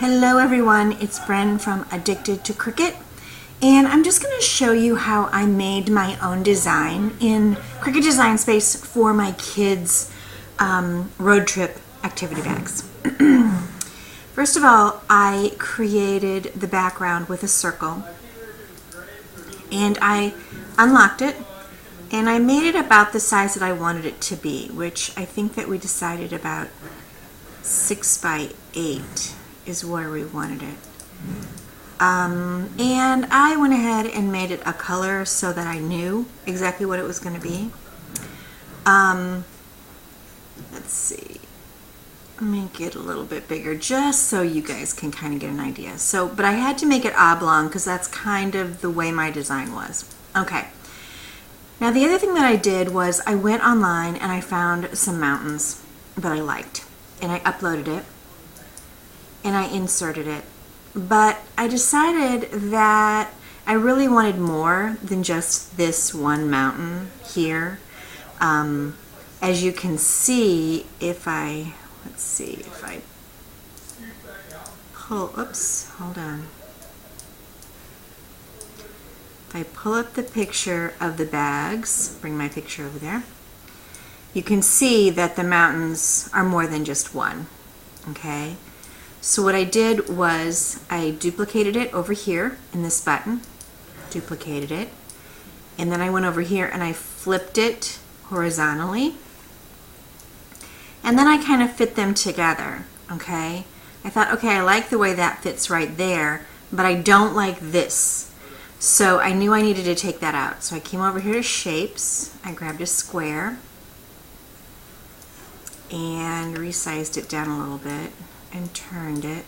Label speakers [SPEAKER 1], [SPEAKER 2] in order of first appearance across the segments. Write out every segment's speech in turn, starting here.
[SPEAKER 1] Hello everyone, it's Bren from Addicted to Cricut, and I'm just going to show you how I made my own design in Cricut Design Space for my kids' road trip activity bags. First of all, I created the background with a circle, and I unlocked it, and I made it about the size that I wanted it to be, which I think that we decided about 6 by 8 is where we wanted it. And I went ahead and made it a color so that I knew exactly what it was going to be. Let's see. Make it a little bit bigger just so you guys can kind of get an idea. But I had to make it oblong because that's kind of the way my design was. Okay. Now the other thing that I did was I went online and I found some mountains that I liked, and I uploaded it and I inserted it. But I decided that I really wanted more than just this one mountain here. As you can see, if I pull, oops, hold on. If I pull up the picture of the bags, bring my picture over there, you can see that the mountains are more than just one, okay? So what I did was I duplicated it over here in this button, duplicated it, and then I went over here and I flipped it horizontally, and then I kind of fit them together, okay? I thought, okay, I like the way that fits right there, but I don't like this. So I knew I needed to take that out. So I came over here to shapes, I grabbed a square, and resized it down a little bit and turned it,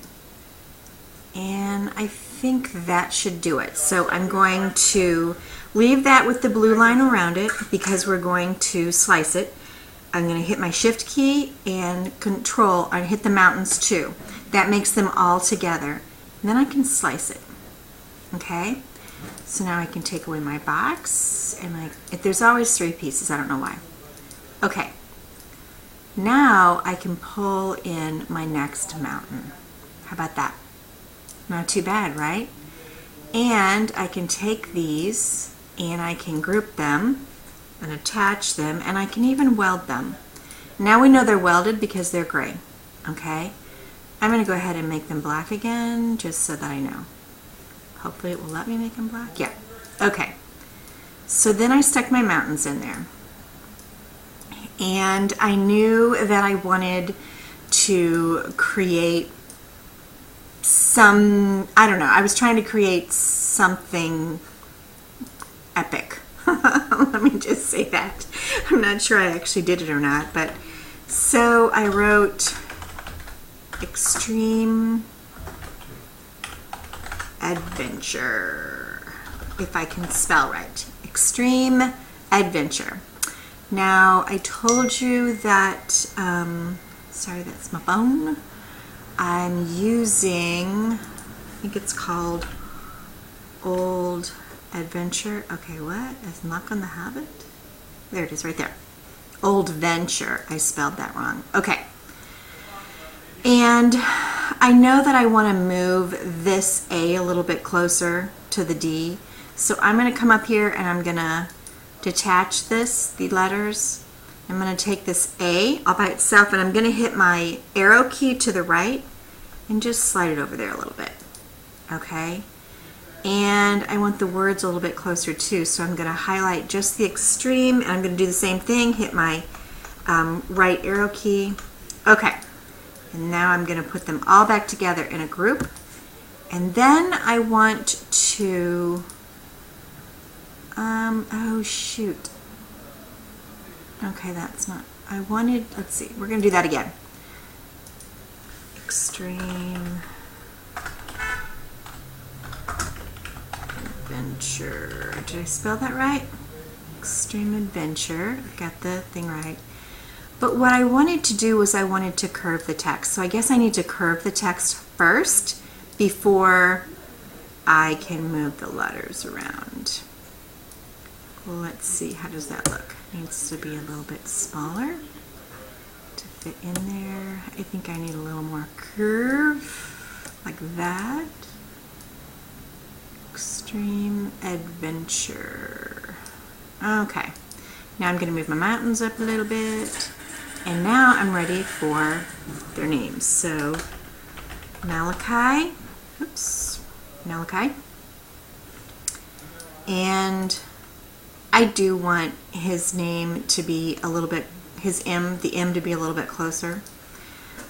[SPEAKER 1] and I think that should do it. So I'm going to leave that with the blue line around it because we're going to slice it. I'm going to hit my shift key and control and hit the mountains too. That makes them all together, and then I can slice it. Okay, so now I can take away my box, and there's always 3 pieces, I don't know why. Okay, now I can pull in my next mountain. How about that? Not too bad, right? And I can take these and I can group them and attach them, and I can even weld them. Now we know they're welded because they're gray, okay? I'm going to go ahead and make them black again just so that I know. Hopefully it will let me make them black. Yeah, okay. So then I stuck my mountains in there. And I knew that I wanted to create some, I don't know, I was trying to create something epic. Let me just say that. I'm not sure I actually did it or not, but so I wrote Extreme Adventure, if I can spell right. Extreme Adventure. Now, I told you that, sorry, that's my phone. I'm using, I think it's called Old Adventure. Okay, what? Is not gonna have it? There it is, right there. Old Venture. I spelled that wrong. Okay. And I know that I want to move this A a little bit closer to the D. So I'm going to come up here and I'm going to detach the letters. I'm going to take this A all by itself, and I'm going to hit my arrow key to the right and just slide it over there a little bit. Okay? And I want the words a little bit closer too, so I'm going to highlight just the extreme, and I'm going to do the same thing, hit my right arrow key. Okay. And now I'm going to put them all back together in a group. And then I want to oh shoot. Okay, that's not, I wanted, let's see, we're going to do that again. Extreme Adventure. Did I spell that right? Extreme Adventure. I got the thing right. But what I wanted to do was I wanted to curve the text. So I guess I need to curve the text first before I can move the letters around. Let's see, how does that look? Needs to be a little bit smaller to fit in there. I think I need a little more curve. like that. Extreme Adventure. Okay, now I'm going to move my mountains up a little bit, and now I'm ready for their names. So Malachi, oops, Malachi, and I do want his name to be a little bit, the M to be a little bit closer.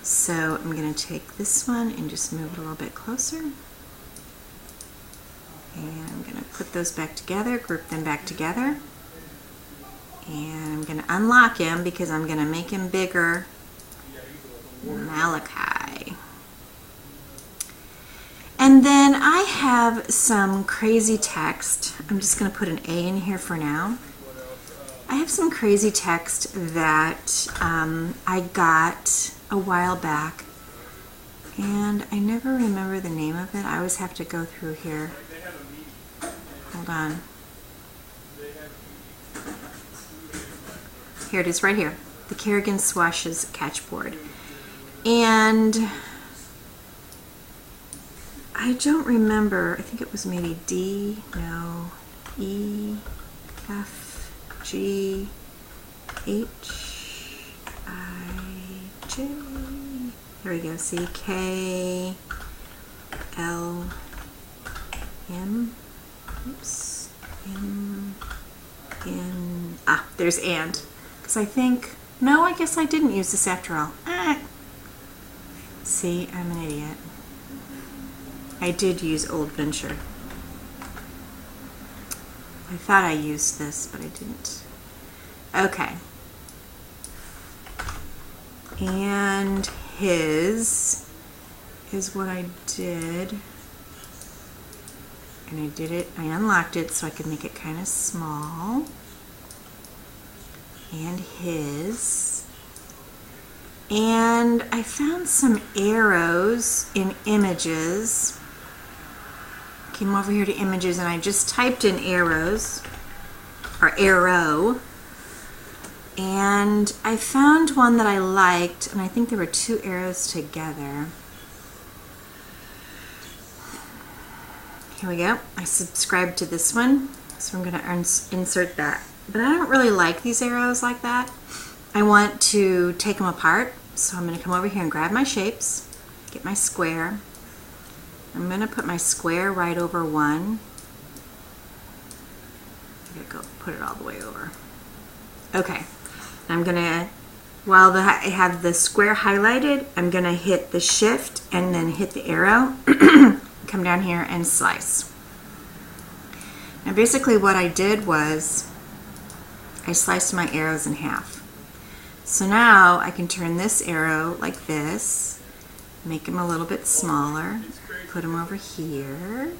[SPEAKER 1] So I'm going to take this one and just move it a little bit closer. And I'm going to put those back together, group them back together. And I'm going to unlock him because I'm going to make him bigger. Malachi. And then I have some crazy text. I'm just going to put an A in here for now. I have some crazy text that I got a while back, and I never remember the name of it. I always have to go through here. Hold on. Here it is right here. The Kerrigan Swashes Catchboard. And I don't remember. I think it was maybe D, no, E, F, G, H, I, J. There we go. C, K, L, M. Oops. M, N. Ah, there's and. Because I think, no, I guess I didn't use this after all. See, I'm an idiot. I did use Old Venture. I thought I used this, but I didn't. Okay. And his is what I did. And I did it, I unlocked it so I could make it kind of small. And his. And I found some arrows in images. Came over here to images and I just typed in arrows, or arrow. And I found one that I liked, and I think there were two arrows together. Here we go. I subscribed to this one, so I'm going to insert that. But I don't really like these arrows like that. I want to take them apart, so I'm going to come over here and grab my shapes, get my square. I'm going to put my square right over one. I'm going to go put it all the way over. Okay. I'm going to, while I have the square highlighted, I'm going to hit the shift and then hit the arrow. Come down here and slice. Now basically what I did was I sliced my arrows in half. So now I can turn this arrow like this, make them a little bit smaller, put them over here,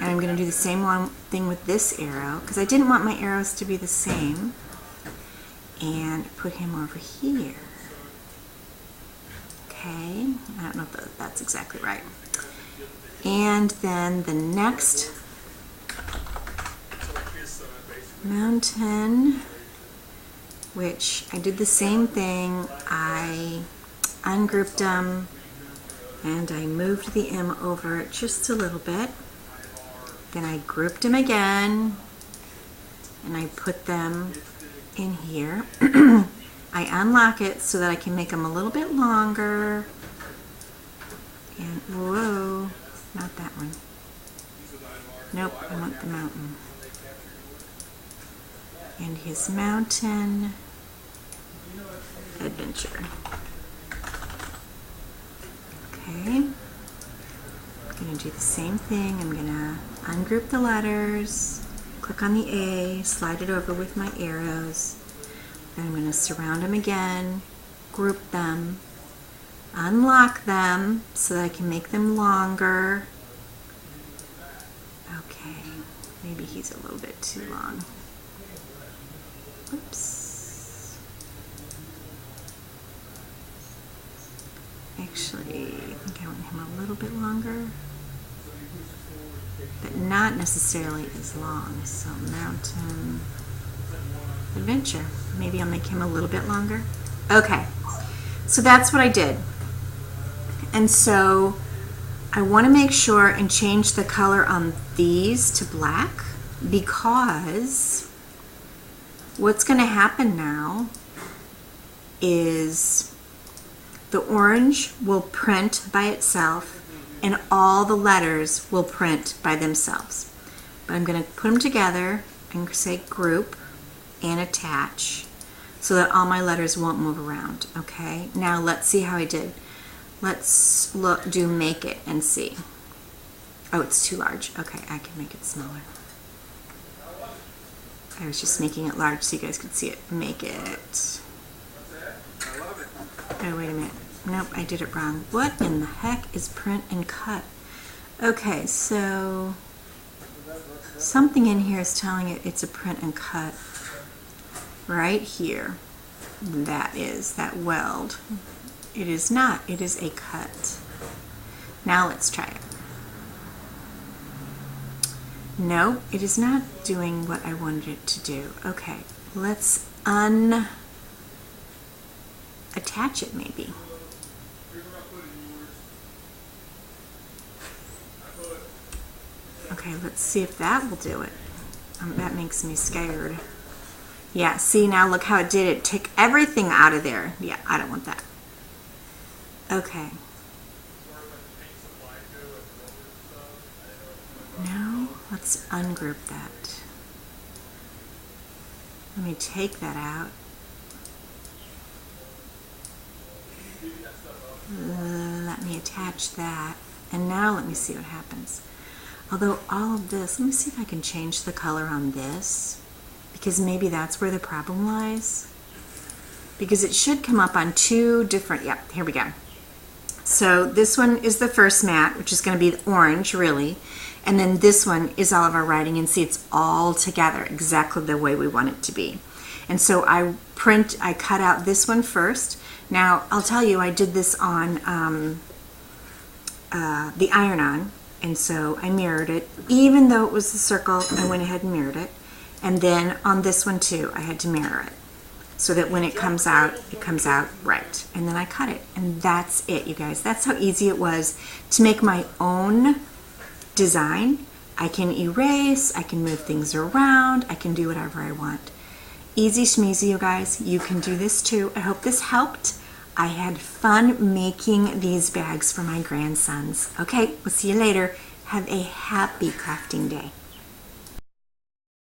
[SPEAKER 1] and I'm going to do the same thing with this arrow because I didn't want my arrows to be the same, and put him over here. Okay, I don't know if that's exactly right. And then the next mountain, which I did the same thing. I ungrouped them and I moved the M over just a little bit. Then I grouped them again and I put them in here. I unlock it so that I can make them a little bit longer. And whoa. Not that one. Nope, I want the mountain. And his mountain adventure. Okay. I'm going to do the same thing. I'm going to ungroup the letters, click on the A, slide it over with my arrows. Then I'm going to surround them again, group them, unlock them so that I can make them longer. Okay, maybe he's a little bit too long. Oops. Actually, I think I want him a little bit longer, but not necessarily as long. So mountain adventure. Maybe I'll make him a little bit longer. Okay, so that's what I did. And so I want to make sure and change the color on these to black, because what's going to happen now is the orange will print by itself and all the letters will print by themselves. But I'm going to put them together and say group and attach so that all my letters won't move around. Okay, now let's see how I did. Let's do make it and see. Oh, it's too large. Okay, I can make it smaller. I was just making it large so you guys could see it. Make it. Oh, wait a minute. Nope, I did it wrong. What in the heck is print and cut? Okay, so something in here is telling it it's a print and cut. Right here. That is that weld. It is not. It is a cut. Now let's try it. No, it is not doing what I wanted it to do. Okay, let's unattach it maybe. Okay, let's see if that will do it. That makes me scared. Yeah, see, now look how it did it. Took everything out of there. Yeah, I don't want that. Okay. Now, let's ungroup that. Let me take that out. Let me attach that. And now let me see what happens. Although all of this, let me see if I can change the color on this, because maybe that's where the problem lies. Because it should come up on two different, yep, here we go. So this one is the first mat, which is going to be the orange, really. And then this one is all of our writing, and see, it's all together exactly the way we want it to be. And so I cut out this one first. Now, I'll tell you, I did this on the iron-on, and so I mirrored it. Even though it was the circle, I went ahead and mirrored it. And then on this one too, I had to mirror it, so that when it comes out right. And then I cut it, and that's it, you guys. That's how easy it was to make my own design. I can erase, I can move things around, I can do whatever I want. Easy schmeezy, you guys. You can do this too. I hope this helped. I had fun making these bags for my grandsons. Okay, we'll see you later. Have a happy crafting day.